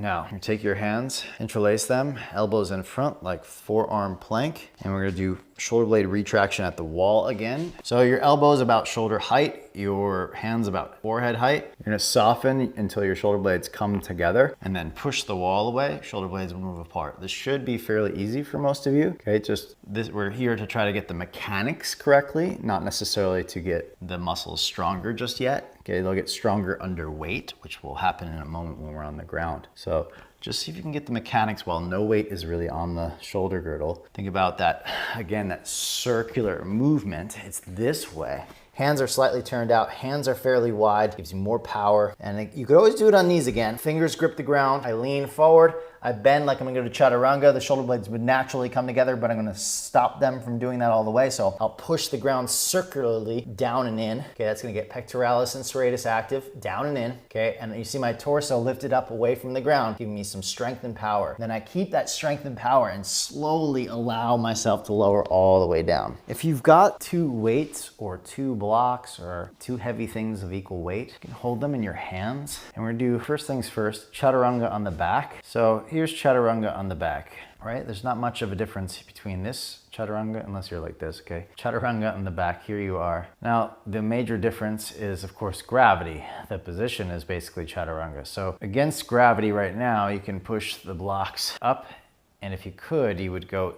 now you take your hands, interlace them, elbows in front like forearm plank, and we're gonna do shoulder blade retraction at the wall again. So your elbows about shoulder height, your hands about forehead height. You're gonna soften until your shoulder blades come together and then push the wall away. Shoulder blades will move apart. This should be fairly easy for most of you. Okay, just this, we're here to try to get the mechanics correctly, not necessarily to get the muscles stronger just yet. Okay, they'll get stronger under weight, which will happen in a moment when we're on the ground. So just see if you can get the mechanics while no weight is really on the shoulder girdle. Think about that, again, that circular movement. It's this way. Hands are slightly turned out, hands are fairly wide, gives you more power. And you could always do it on knees again. Fingers grip the ground, I lean forward, I bend like I'm gonna go to chaturanga. The shoulder blades would naturally come together, but I'm gonna stop them from doing that all the way. So I'll push the ground circularly down and in. Okay, that's gonna get pectoralis and serratus active, down and in. Okay, and you see my torso lifted up away from the ground, giving me some strength and power. Then I keep that strength and power and slowly allow myself to lower all the way down. If you've got two weights or two blocks or two heavy things of equal weight, you can hold them in your hands. And we're gonna do, first things first, chaturanga on the back. So here's chaturanga on the back, right? There's not much of a difference between this chaturanga, unless you're like this, okay? Chaturanga on the back, here you are. Now, the major difference is, of course, gravity. The position is basically chaturanga. So against gravity right now, you can push the blocks up, and if you could, you would go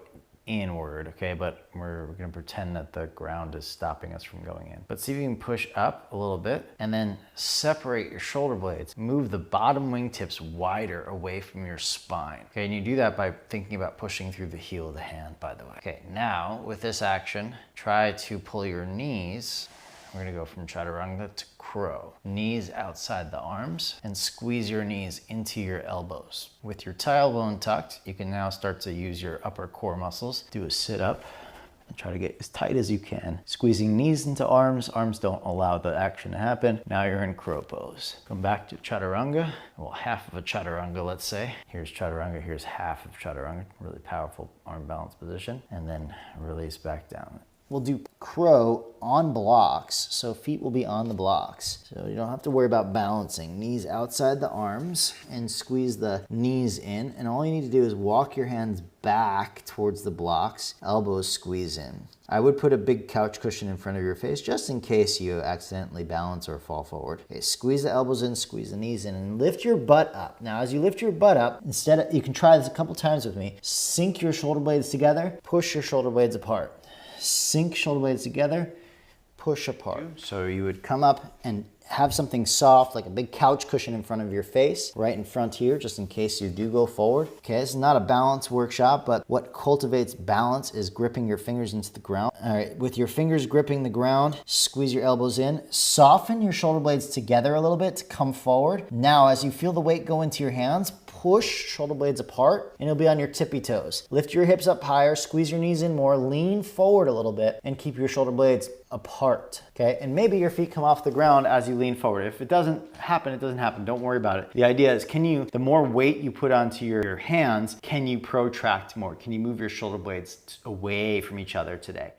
inward, okay? But we're gonna pretend that the ground is stopping us from going in. But see if you can push up a little bit and then separate your shoulder blades. Move the bottom wingtips wider away from your spine. Okay, and you do that by thinking about pushing through the heel of the hand, by the way. Okay, now with this action, try to pull your knees. We're gonna go from chaturanga to crow. Knees outside the arms and squeeze your knees into your elbows. With your tailbone tucked, you can now start to use your upper core muscles. Do a sit up and try to get as tight as you can. Squeezing knees into arms. Arms don't allow the action to happen. Now you're in crow pose. Come back to chaturanga. Well, half of a chaturanga, let's say. Here's chaturanga, here's half of chaturanga. Really powerful arm balance position. And then release back down. We'll do crow on blocks, so feet will be on the blocks. So you don't have to worry about balancing. Knees outside the arms and squeeze the knees in. And all you need to do is walk your hands back towards the blocks, elbows squeeze in. I would put a big couch cushion in front of your face just in case you accidentally balance or fall forward. Okay, squeeze the elbows in, squeeze the knees in, and lift your butt up. Now, as you lift your butt up, you can try this a couple times with me. Sink your shoulder blades together, push your shoulder blades apart. Sink shoulder blades together, push apart. So you would come up and have something soft, like a big couch cushion in front of your face, right in front here, just in case you do go forward. Okay, this is not a balance workshop, but what cultivates balance is gripping your fingers into the ground. All right, with your fingers gripping the ground, squeeze your elbows in, soften your shoulder blades together a little bit to come forward. Now, as you feel the weight go into your hands, push shoulder blades apart and you'll be on your tippy toes. Lift your hips up higher, squeeze your knees in more, lean forward a little bit and keep your shoulder blades apart, okay? And maybe your feet come off the ground as you lean forward. If it doesn't happen, it doesn't happen. Don't worry about it. The idea is, the more weight you put onto your hands, can you protract more? Can you move your shoulder blades away from each other today?